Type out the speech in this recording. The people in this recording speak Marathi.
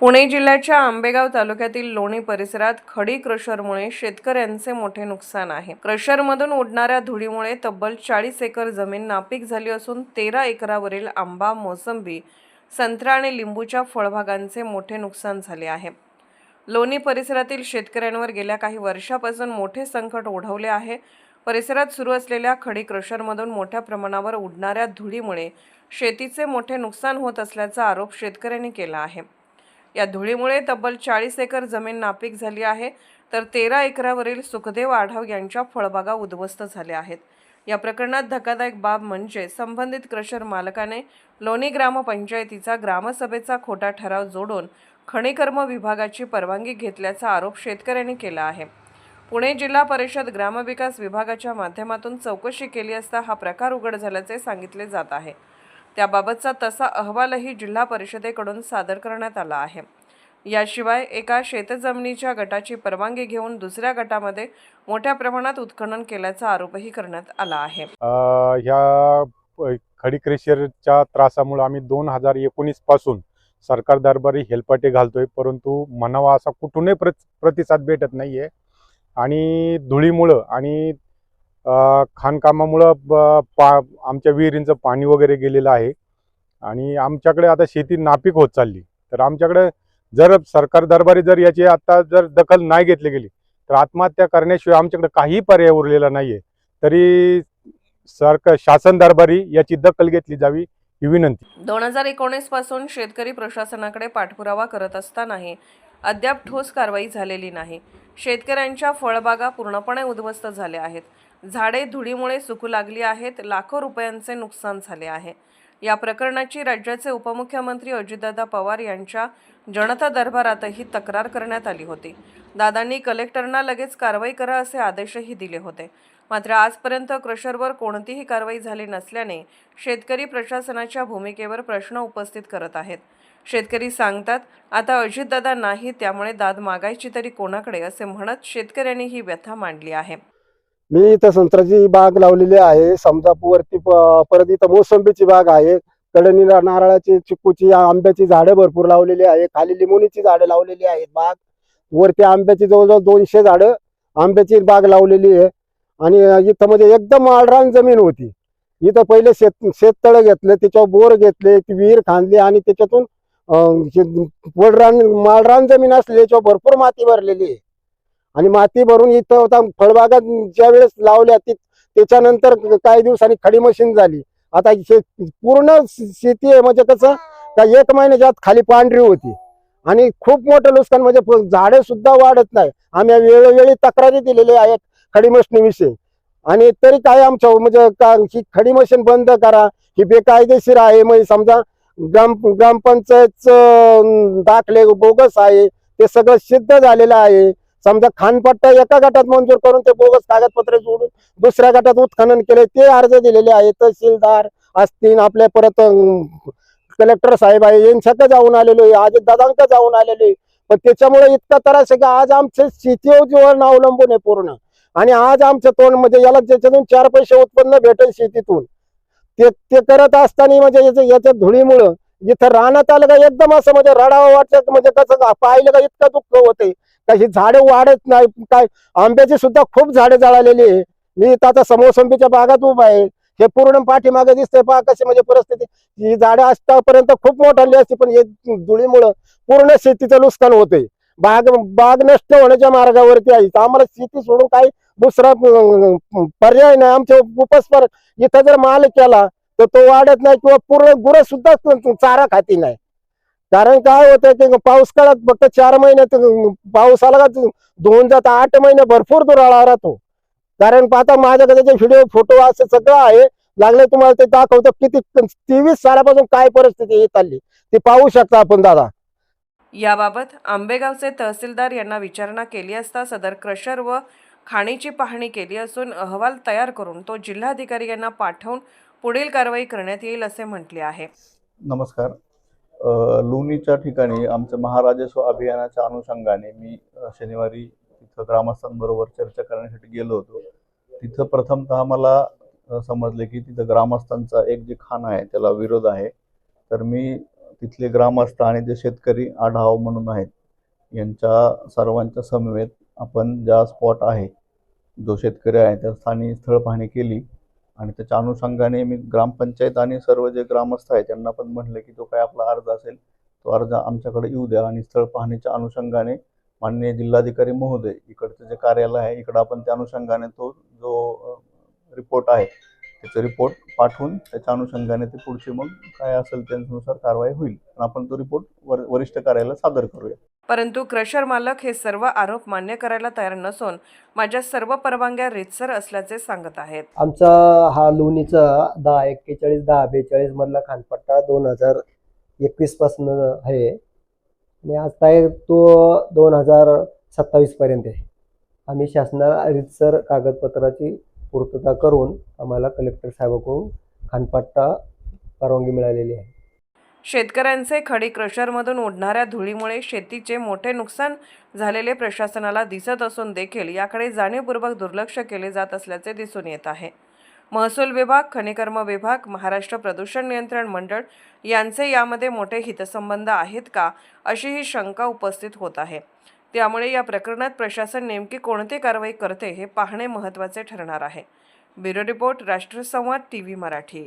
पुणे जिल्ह्याच्या आंबेगाव तालुक्यातील लोणी परिसरात खडी क्रशरमुळे शेतकऱ्यांचे मोठे नुकसान आहे। क्रशरमधून उडणाऱ्या धुळीमुळे तब्बल 40 एकर जमीन नापीक झाली असून 13 एकरावरील आंबा, मोसंबी, संत्रा आणि लिंबूच्या फळबागांचे मोठे नुकसान झाले आहे। लोणी परिसरातील शेतकऱ्यांवर गेल्या काही वर्षांपासून मोठे संकट ओढवले आहे। परिसरात सुरू असलेल्या खडी क्रशरमधून मोठ्या प्रमाणावर उडणाऱ्या धुळीमुळे शेतीचे मोठे नुकसान होत असल्याचा आरोप शेतकऱ्यांनी केला आहे। या धुळीमुळे तब्बल 40 एकर जमीन नापीक झाली आहे, तर 13 एकरावरील सुखदेव आढाव यांच्या फळबागा उद्ध्वस्त झाल्या आहेत। या प्रकरणात धक्कादायक बाब म्हणजे संबंधित क्रशर मालकाने लोणी ग्रामपंचायतीचा ग्रामसभेचा खोटा ठराव जोडून खनिकर्म विभागाची परवानगी घेतल्याचा आरोप शेतकऱ्यांनी केला आहे। पुणे जिल्हा परिषद ग्रामविकास विभागाच्या माध्यमातून चौकशी केली असता हा प्रकार उघड झाल्याचे सांगितले जात आहे। त्याबाबतचा तसा अहवालही जिल्हा परिषदेकडून सादर करण्यात आला आहे। याशिवाय एका शेतजमिनीच्या गटाची परवानगी घेऊन दुसऱ्या गटामध्ये मोठ्या प्रमाणात उत्खनन केल्याचा आरोपही करण्यात आला आहे। ह्या खडी क्रशरच्या त्रासामुळे आम्ही 2019 पासून सरकार दरबारी हेलपाटे घालतोय, परंतु म्हणावा असा कुठूनही प्रतिसाद भेटत नाहीये। आणि धुळीमुळं आणि खाणकामामुळं आमच्या विहिरींचं पाणी वगैरे गेलेलं आहे आणि आमच्याकडे आता शेती नापीक होत चालली। तर आमच्याकडे जर सरकार दरबारी जर याची आता जर दखल नाही घेतली गेली तर आत्महत्या करण्याशिवाय आमच्याकडे काही पर्याय उरलेला नाहीये। तरी शासन दरबारी याची दखल घेतली जावी ही विनंती। 2019 पासून शेतकरी प्रशासनाकडे पाठपुरावा करत असतानाही अद्याप ठोस कारवाई झालेली नाही। शेतकऱ्यांच्या फळबागा पूर्णपणे उद्ध्वस्त झाल्या आहेत। झाडे धुळीमुळे सुकू लागली आहेत। लाखो रुपयांचे नुकसान झाले आहे। या प्रकरणाची राज्याचे उपमुख्यमंत्री अजितदादा पवार यांच्या जनता दरबारातही तक्रार करण्यात आली होती। दादांनी कलेक्टरना लगेच कारवाई करा असे आदेशही दिले होते, मात्र आजपर्यंत क्रशरवर कोणतीही कारवाई झाली नसल्याने शेतकरी प्रशासनाच्या भूमिकेवर प्रश्न उपस्थित करत आहेत। शेतकरी सांगतात, आता अजितदादा नाही, त्यामुळे दाद मागायची तरी कोणाकडे असे म्हणत शेतकऱ्यांनी ही व्यथा मांडली आहे। मी इथं संत्र्याची बाग लावलेली आहे, समजा वरती परत इथं मोसंबीची बाग आहे, कडेनी नारळाची, चिक्कूची, आंब्याची झाडं भरपूर लावलेली आहे, खाली लिंबूची झाडं लावलेली आहेत, बाग वरती आंब्याची जवळजवळ 200 झाडं आंब्याची बाग लावलेली आहे। आणि इथं म्हणजे एकदम माळरान जमीन होती। इथं पहिले शेततळं घेतलं, त्याच्यावर बोर घेतले, ती विहीर खांदली आणि त्याच्यातून माळरान जमीन असली याच्यावर भरपूर माती भरलेली आहे। आणि माती भरून इथं आता फळबागा ज्या वेळेस लावल्या त्याच्यानंतर काही दिवसांनी खडी मशीन झाली। आता पूर्ण शेती आहे, म्हणजे कसं का 1 महिन्याच्या आत खाली पांढरी होती आणि खूप मोठं नुकसान, म्हणजे झाडे सुद्धा वाढत नाही। आम्ही वेळोवेळी तक्रारी दिलेल्या आहेत खडी मशीनीविषयी, आणि तरी काय आमच्या म्हणजे ही खडी मशीन बंद करा, ही बेकायदेशीर आहे। मग समजा ग्रामपंचायतचं दाखले बोगस आहे, ते सगळं सिद्ध झालेलं आहे। समजा खानपट्टा एका गटात मंजूर करून ते बोगस कागदपत्र जोडून दुसऱ्या गटात उत्खनन केले, ते अर्ज दिलेले आहेत। तहसीलदार असतील, आपल्या परत कलेक्टर साहेब आहे, यांच्याकडे जाऊन आलेलो आहे, अजितदादांकडे जाऊन आलेलो आहे, पण त्याच्यामुळे इतका त्रास आहे की आज आमच्या शेतीवर अवलंबून आहे पूर्ण। आणि आज आमचं तोंड म्हणजे याला ज्याच्यातून 4 पैसे उत्पन्न भेटेल शेतीतून, ते करत असताना म्हणजे याच्या धुळीमुळं इथं रानात आलं का एकदम असं म्हणजे रडावं वाटतं, म्हणजे कसं पाहिलं का इतकं दुःख होते का ही झाडे वाढत नाही। काय आंब्याची सुद्धा खूप झाडे जळालेली आहे। मी इथं आता मोसंबीच्या बागात उभा आहे, हे पूर्ण पाठीमागे दिसतंय पहा कशी म्हणजे परिस्थिती। ही झाडं आतापर्यंत खूप मोठाली असते, पण हे धुळीमुळं पूर्ण शेतीचं नुकसान होते। बाग नष्ट होण्याच्या मार्गावरती आहे। आम्हाला शेती सोडून काही दुसरा पर्याय नाही। आमच्या उपस्पर इथं जर माल केला तर तो वाढत नाही, किंवा पूर्ण गुरं सुद्धा चारा खाती नाही। कारण काय होतं की पाऊस काळात फक्त 4 महिन्यात पाऊस आला का धुवून जात, 8 महिने भरपूर दुराळा राहतो। कारण आता माझ्याकडे जे व्हिडिओ फोटो असं सगळं आहे, लागले तुम्हाला ते दाखवतो किती 23 सालापासून काय परिस्थिती येत आली ती पाहू शकता आपण दादा। याबाबत आंबेगावचे तहसीलदार यांना विचारणा केली असता सदर क्रशर व खाणीची पाहणी केली असून अहवाल तयार करून तो जिल्हाधिकारी यांना पाठवून पुढील कारवाई करण्यात येईल असे म्हटले आहे। नमस्कार। लोणीच्या ठिकाणी आमच्या महाराजस्व अभियानाच्या अनुषंगाने मी शनिवारी तिथं ग्रामस्थांबरोबर चर्चा करण्यासाठी गेलो होतो। तिथं प्रथमतः मला समजले की तिथं ग्रामस्थांचा एक जे खाण आहे त्याला विरोध आहे। तर मी तिथले ग्रामस्थ आणि जे शेतकरी आढावा म्हणून आहेत यांच्या सर्वांच्या समवेत आपण ज्या स्पॉट आहे जो शेतकरी आहे त्या स्थानी स्थळ पाहणी केली आणि त्याच्या अनुषंगाने मी ग्रामपंचायत आणि सर्व जे ग्रामस्थ आहेत त्यांना पण म्हणलं की जो काय आपला अर्ज असेल तो अर्ज आमच्याकडे येऊ द्या आणि स्थळ पाहणीच्या अनुषंगाने माननीय जिल्हाधिकारी महोदय इकडचं जे कार्यालय आहे इकडं आपण त्या अनुषंगाने तो जो रिपोर्ट आहे त्याचा रिपोर्ट पाठवून त्याच्या अनुषंगाने ते पुढची मग काय असेल त्यानुसार कारवाई होईल आपण तो रिपोर्ट वरिष्ठ कार्यालयाला सादर करूया. परंतु क्रशर मालक हे सर्व आरोप मान्य करायला तयार नसून माझ्या सर्व परवानग्या रीतसर असल्याचे सांगत आहेत. आमचा हा लोणीचा 1041 1042 मधला खानपट्टा 2021 पासून आहे आणि आता तो 2027 पर्यंत आहे. आम्ही शासनाला रीतसर कागदपत्राची पूर्तता करून आम्हाला कलेक्टर साहेबांकडून खानपट्टा परवानगी मिळालेली आहे. शेतकऱ्यांचे खडी क्रशरमधून उडणाऱ्या धुळीमुळे शेतीचे मोठे नुकसान झालेले प्रशासनाला दिसत असून देखील याकडे जाणीवपूर्वक दुर्लक्ष केले जात असल्याचे दिसून येत आहे. महसूल विभाग, खनिकर्म विभाग, महाराष्ट्र प्रदूषण नियंत्रण मंडळ यांचे यामध्ये मोठे हितसंबंध आहेत का, अशी ही शंका उपस्थित होत आहे. त्यामुळे या प्रकरणात प्रशासन नेमकी कोणती कारवाई करते हे पाहणे महत्त्वाचे ठरणार आहे. Bureau report, Rashtrasamvad TV Marathi.